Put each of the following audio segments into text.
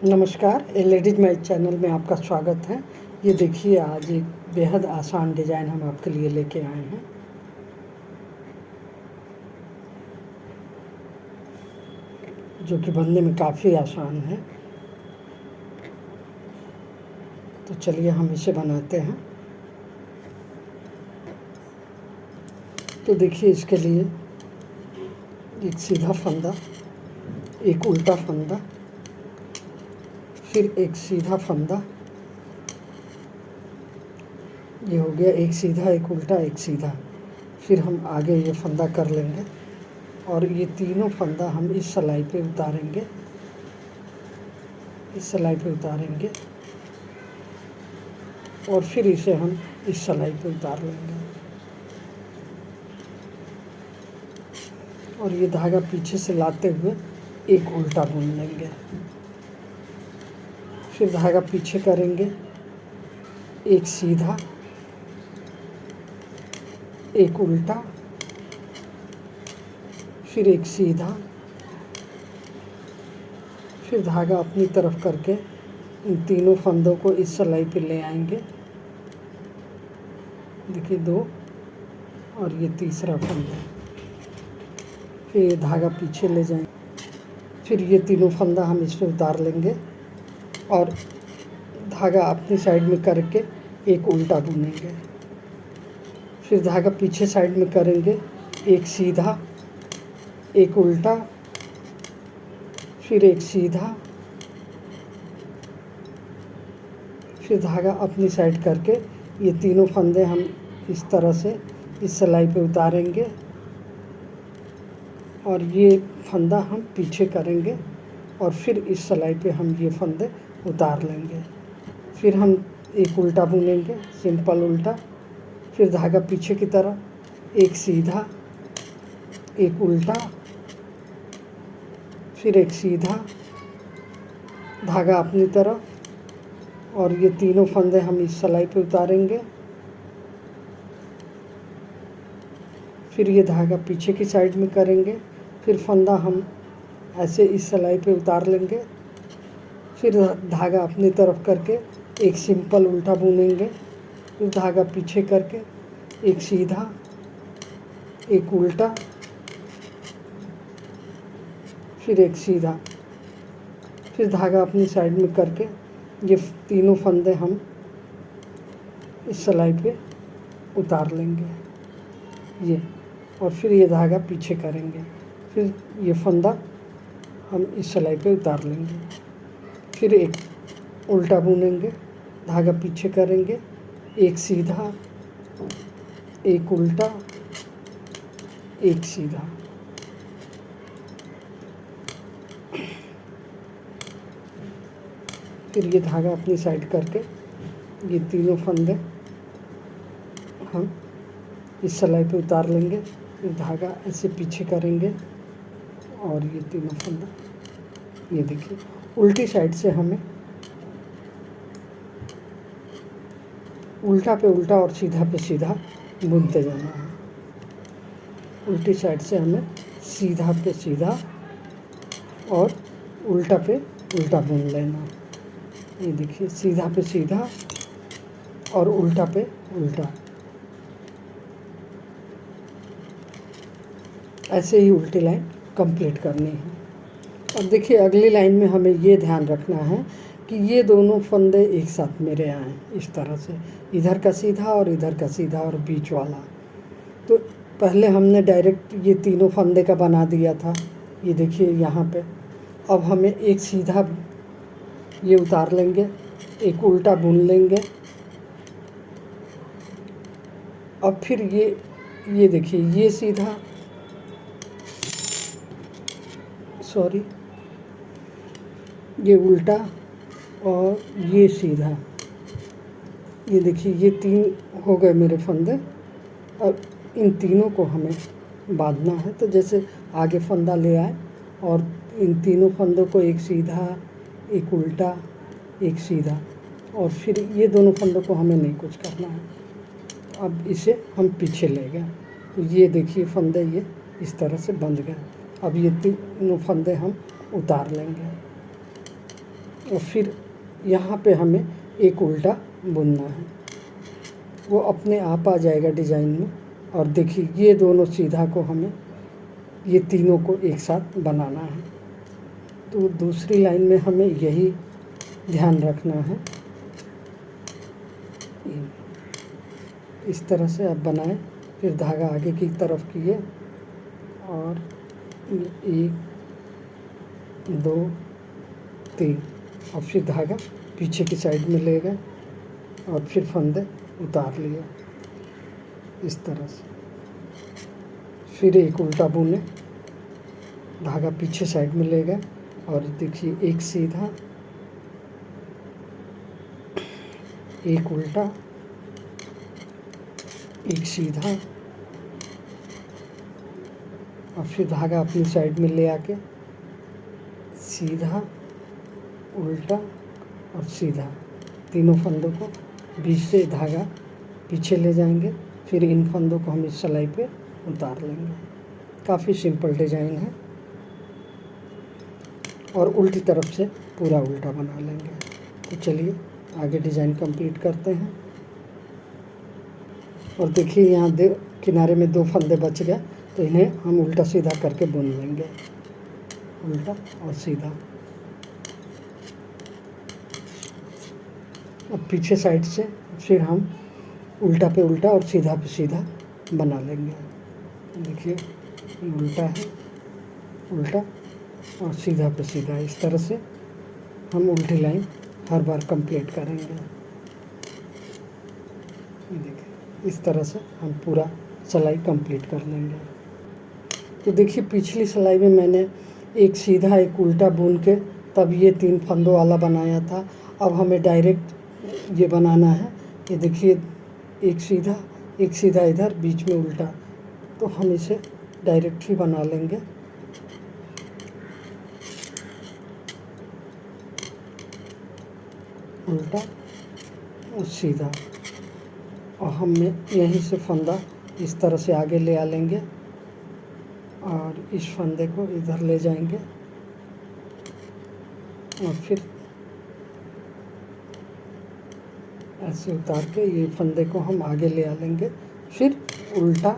नमस्कार, ladies might channel में आपका स्वागत है। ये देखिए, आज एक बेहद आसान डिज़ाइन हम आपके लिए लेके आए हैं। जो कि बनने में काफ़ी आसान है। तो चलिए हम इसे बनाते हैं। तो देखिए, इसके लिए एक सीधा फंदा, एक उल्टा फंदा, फिर एक सीधा फंदा। ये हो गया एक सीधा, एक उल्टा, एक सीधा। फिर हम आगे ये फंदा कर लेंगे और ये तीनों फंदा हम इस सिलाई पे उतारेंगे, इस सिलाई पे उतारेंगे और फिर इसे हम इस सिलाई पे उतार लेंगे। और ये धागा पीछे से लाते हुए एक उल्टा बुन लेंगे। फिर धागा पीछे करेंगे, एक सीधा, एक उल्टा, फिर एक सीधा, फिर धागा अपनी तरफ करके इन तीनों फंदों को इस सिलाई पे ले आएंगे। देखिए, दो और ये तीसरा फंदा। फिर ये धागा पीछे ले जाएंगे। फिर ये तीनों फंदा हम इस पे उतार लेंगे और धागा अपनी साइड में करके एक उल्टा बुनेंगे। फिर धागा पीछे साइड में करेंगे, एक सीधा, एक उल्टा, फिर एक सीधा, फिर धागा अपनी साइड करके ये तीनों फंदे हम इस तरह से इस सिलाई पे उतारेंगे और ये फंदा हम पीछे करेंगे और फिर इस सिलाई पे हम ये फंदे उतार लेंगे। फिर हम एक उल्टा बुनेंगे, सिंपल उल्टा, फिर धागा पीछे की तरफ, एक सीधा, एक उल्टा, फिर एक सीधा, धागा अपनी तरफ और ये तीनों फंदे हम इस सिलाई पे उतारेंगे। फिर ये धागा पीछे की साइड में करेंगे, फिर फंदा हम ऐसे इस सिलाई पे उतार लेंगे। फिर धागा अपनी तरफ करके एक सिंपल उल्टा बुनेंगे, फिर धागा पीछे करके एक सीधा, एक उल्टा, फिर एक सीधा, फिर धागा अपनी साइड में करके ये तीनों फंदे हम इस सिलाई पे उतार लेंगे ये, और फिर ये धागा पीछे करेंगे। फिर ये फंदा हम इस सिलाई पे उतार लेंगे। फिर एक उल्टा बुनेंगे, धागा पीछे करेंगे, एक सीधा, एक उल्टा, एक सीधा, फिर ये धागा अपनी साइड करके ये तीनों फंदे हम इस सिलाई पे उतार लेंगे। फिर धागा ऐसे पीछे करेंगे और ये तीनों फंदा, ये देखिए, उल्टी साइड से हमें उल्टा पे उल्टा और सीधा पे सीधा बुनते जाना है। उल्टी साइड से हमें सीधा पे सीधा और उल्टा पे उल्टा बुन लेना। ये देखिए, सीधा पे सीधा और उल्टा पे उल्टा, ऐसे ही उल्टी लाइन कंप्लीट करनी है। अब देखिए, अगली लाइन में हमें ये ध्यान रखना है कि ये दोनों फंदे एक साथ मेरे आएँ इस तरह से, इधर का सीधा और इधर का सीधा और बीच वाला। तो पहले हमने डायरेक्ट ये तीनों फंदे का बना दिया था, ये देखिए यहाँ पे। अब हमें एक सीधा ये उतार लेंगे, एक उल्टा बुन लेंगे। अब फिर ये देखिए, ये सीधा, सॉरी, ये उल्टा और ये सीधा। ये देखिए, ये तीन हो गए मेरे फंदे। अब इन तीनों को हमें बांधना है। तो जैसे आगे फंदा ले आए और इन तीनों फंदों को एक सीधा, एक उल्टा, एक सीधा, और फिर ये दोनों फंदों को हमें नहीं कुछ करना है। अब इसे हम पीछे ले गए। तो ये देखिए, फंदे ये इस तरह से बंध गए। अब ये तीनों फंदे हम उतार लेंगे। और फिर यहाँ पे हमें एक उल्टा बुनना है, वो अपने आप आ जाएगा डिज़ाइन में। और देखिए ये दोनों सीधा को हमें ये तीनों को एक साथ बनाना है। तो दूसरी लाइन में हमें यही ध्यान रखना है। इस तरह से आप बनाएं, फिर धागा आगे की तरफ किए और 1 2 3 और फिर धागा पीछे की साइड में ले गए और फिर फंदे उतार लिए इस तरह से। फिर एक उल्टा बुने, धागा पीछे साइड में ले गए और देखिए एक सीधा, एक उल्टा, एक सीधा और फिर धागा अपनी साइड में ले आके सीधा, उल्टा और सीधा, तीनों फंदों को बीच से धागा पीछे ले जाएंगे। फिर इन फंदों को हम इस सिलाई पे उतार लेंगे। काफ़ी सिंपल डिज़ाइन है और उल्टी तरफ से पूरा उल्टा बना लेंगे। तो चलिए आगे डिज़ाइन कंप्लीट करते हैं। और देखिए यहाँ किनारे में 2 फंदे बच गए, तो इन्हें हम उल्टा सीधा करके बुन लेंगे, उल्टा और सीधा। अब पीछे साइड से फिर हम उल्टा पे उल्टा और सीधा पे सीधा बना लेंगे। देखिए ये उल्टा है, उल्टा और सीधा पे सीधा, इस तरह से हम उल्टी लाइन हर बार कंप्लीट करेंगे। देखिए इस तरह से हम पूरा सिलाई कंप्लीट कर लेंगे। तो देखिए पिछली सिलाई में मैंने एक सीधा एक उल्टा बुन के तब ये 3 फंदों वाला बनाया था। अब हमें डायरेक्ट ये बनाना है। ये देखिए एक सीधा इधर, बीच में उल्टा, तो हम इसे डायरेक्ट ही बना लेंगे। उल्टा और सीधा, और हम यहीं से फंदा इस तरह से आगे ले आ लेंगे और इस फंदे को इधर ले जाएंगे और फिर ऐसे उतार के ये फंदे को हम आगे ले आ लेंगे। फिर उल्टा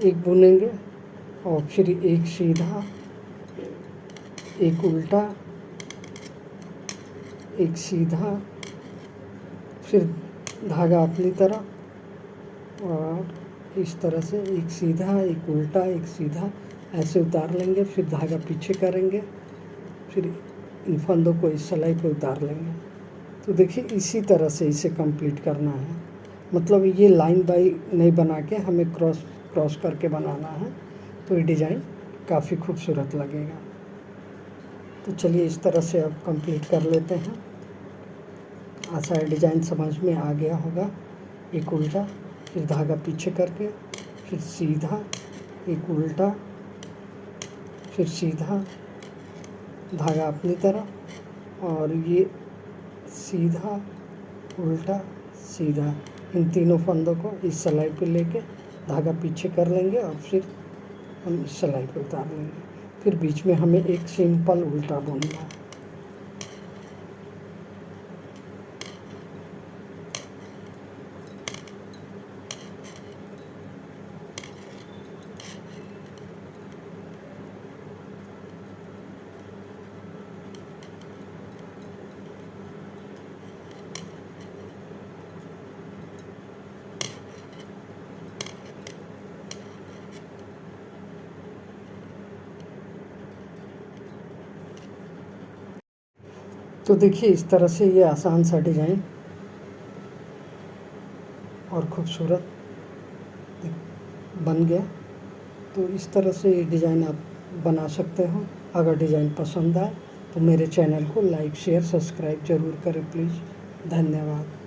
एक बुनेंगे और फिर एक सीधा, एक उल्टा, एक सीधा, फिर धागा अपनी तरफ और इस तरह से एक सीधा, एक उल्टा, एक सीधा, ऐसे उतार लेंगे। फिर धागा पीछे करेंगे, फिर इन फंदों को इस सिलाई पे उतार लेंगे। तो देखिए इसी तरह से इसे कंप्लीट करना है। मतलब ये लाइन बाई नहीं बना के हमें क्रॉस करके बनाना है, तो ये डिज़ाइन काफ़ी खूबसूरत लगेगा। तो चलिए इस तरह से अब कंप्लीट कर लेते हैं। आशा है डिज़ाइन समझ में आ गया होगा। एक उल्टा, फिर धागा पीछे करके, फिर सीधा, एक उल्टा, फिर सीधा, धागा अपनी तरफ और ये सीधा, उल्टा, सीधा, इन तीनों फंदों को इस सिलाई पे लेके धागा पीछे कर लेंगे और फिर हम इस सिलाई पे उतार लेंगे। फिर बीच में हमें एक सिंपल उल्टा बुनना है। तो देखिए इस तरह से ये आसान सा डिज़ाइन और खूबसूरत बन गया। तो इस तरह से ये डिज़ाइन आप बना सकते हो। अगर डिज़ाइन पसंद आए तो मेरे चैनल को लाइक, शेयर, सब्सक्राइब ज़रूर करें प्लीज़। धन्यवाद।